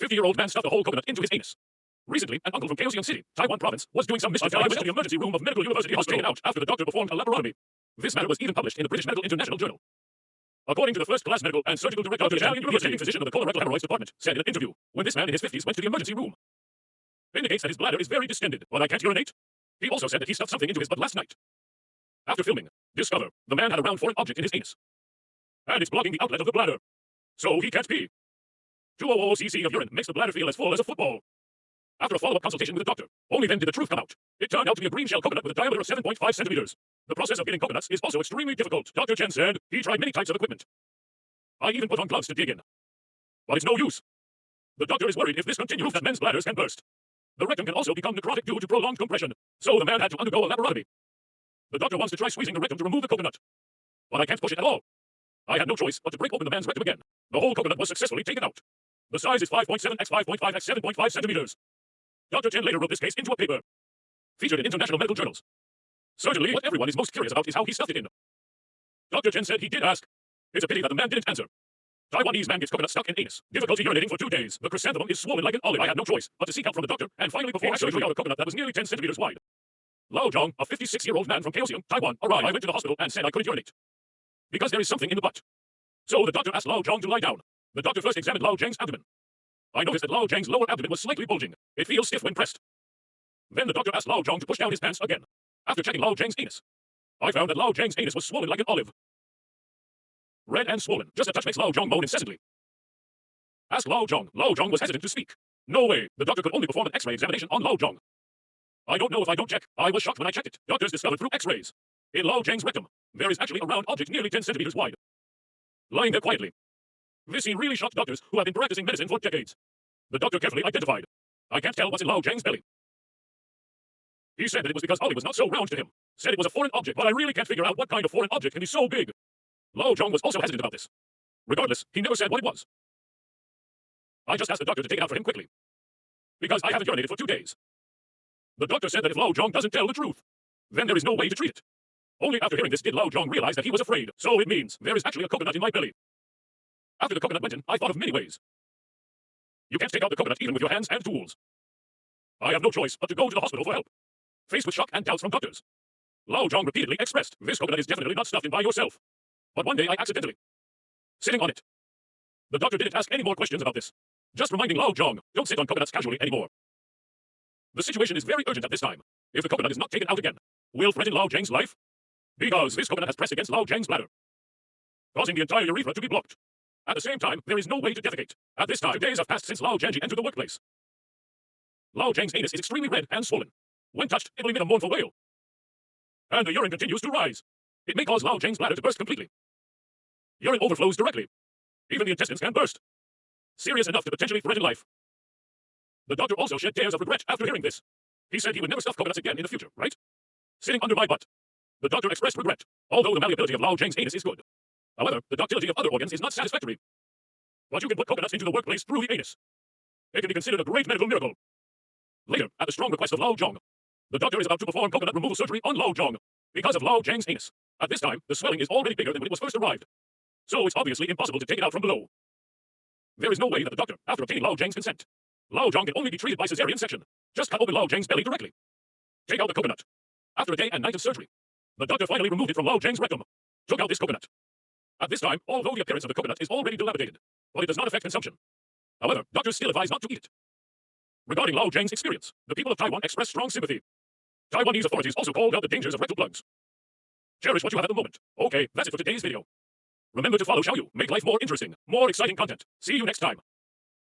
50-year-old man stuffed a whole coconut into his anus. Recently, an uncle from City, Taiwan province, was doing some mischief and was in the emergency room of Medical University Hospital out after the doctor performed a laparotomy. This matter was even published in the British Medical International Journal. According to the first-class medical and surgical director, Dr. Chan, the physician of the colorectal hemorrhoids department, said in an interview, when this man in his 50s went to the emergency room, indicates that his bladder is very distended, but I can't urinate. He also said that he stuffed something into his butt last night. After filming, discover, the man had a round foreign object in his anus. And it's blocking the outlet of the bladder. So he can't pee. 200 cc of urine makes the bladder feel as full as a football. After a follow-up consultation with the doctor, only then did the truth come out. It turned out to be a green shell coconut with a diameter of 7.5 centimeters. The process of getting coconuts is also extremely difficult. Dr. Chen said he tried many types of equipment. I even put on gloves to dig in. But it's no use. The doctor is worried if this continues that men's bladders can burst. The rectum can also become necrotic due to prolonged compression, so the man had to undergo a laparotomy. The doctor wants to try squeezing the rectum to remove the coconut. But I can't push it at all. I had no choice but to break open the man's rectum again. The whole coconut was successfully taken out. The size is 5.7 x 5.5 x 7.5 centimeters. Dr. Chen later wrote this case into a paper, featured in international medical journals. Certainly, what everyone is most curious about is how he stuffed it in. Dr. Chen said he did ask. It's a pity that the man didn't answer. Taiwanese man gets coconut stuck in anus. Difficulty urinating for 2 days. The chrysanthemum is swollen like an olive. I had no choice but to seek help from the doctor, and finally perform surgery on a coconut that was nearly 10 centimeters wide. Lao Zhang, a 56-year-old man from Curiosities, Taiwan, arrived. I went to the hospital and said I couldn't urinate because there is something in the butt. So the doctor asked Lao Zhang to lie down. The doctor first examined Lao Zhang's abdomen. I noticed that Lao Zhang's lower abdomen was slightly bulging. It feels stiff when pressed. Then the doctor asked Lao Zhang to push down his pants again. After checking Lao Zhang's anus, I found that Lao Zhang's anus was swollen like an olive. Red and swollen. Just a touch makes Lao Zhang moan incessantly. Ask Lao Zhang. Lao Zhang was hesitant to speak. No way. The doctor could only perform an X-ray examination on Lao Zhang. I don't know if I don't check. I was shocked when I checked it. Doctors discovered through X-rays. In Lao Zhang's rectum, there is actually a round object nearly 10 centimeters wide, lying there quietly. This scene really shocked doctors who have been practicing medicine for decades. The doctor carefully identified. I can't tell what's in Lao Zhang's belly. He said that it was because Ollie was not so round to him. Said it was a foreign object, but I really can't figure out what kind of foreign object can be so big. Lao Zhang was also hesitant about this. Regardless, he never said what it was. I just asked the doctor to take it out for him quickly, because I haven't urinated for 2 days. The doctor said that if Lao Zhang doesn't tell the truth, then there is no way to treat it. Only after hearing this did Lao Zhang realize that he was afraid. So it means there is actually a coconut in my belly. After the coconut went in, I thought of many ways. You can't take out the coconut even with your hands and tools. I have no choice but to go to the hospital for help. Faced with shock and doubts from doctors, Lao Zhang repeatedly expressed, this coconut is definitely not stuffed in by yourself. But one day I accidentally, sitting on it. The doctor didn't ask any more questions about this, just reminding Lao Zhang, don't sit on coconuts casually anymore. The situation is very urgent at this time. If the coconut is not taken out again, will threaten Lao Zhang's life, because this coconut has pressed against Lao Zhang's bladder, causing the entire urethra to be blocked. At the same time, there is no way to defecate. At this time, 2 days have passed since Lao Zhang entered the workplace. Lao Zhang's anus is extremely red and swollen. When touched, it will emit a mournful wail. And the urine continues to rise. It may cause Lao Zhang's bladder to burst completely. Urine overflows directly. Even the intestines can burst. Serious enough to potentially threaten life. The doctor also shed tears of regret after hearing this. He said he would never stuff coconuts again in the future, right? Sitting under my butt. The doctor expressed regret, although the malleability of Lao Zhang's anus is good. However, the ductility of other organs is not satisfactory. But you can put coconuts into the workplace through the anus. It can be considered a great medical miracle. Later, at the strong request of Lao Zhang, the doctor is about to perform coconut removal surgery on Lao Zhang because of Lao Zhang's anus. At this time, the swelling is already bigger than when it was first arrived. So it's obviously impossible to take it out from below. There is no way that the doctor, after obtaining Lao Zhang's consent, Lao Zhang can only be treated by cesarean section. Just cut open Lao Zhang's belly directly. Take out the coconut. After a day and night of surgery, the doctor finally removed it from Lao Zhang's rectum. Took out this coconut. At this time, although the appearance of the coconut is already dilapidated, but it does not affect consumption. However, doctors still advise not to eat it. Regarding Lao Zhang's experience, the people of Taiwan expressed strong sympathy. Taiwanese authorities also called out the dangers of rectal plugs. Cherish what you have at the moment. Okay, that's it for today's video. Remember to follow Xiaoyu, make life more interesting, more exciting content. See you next time.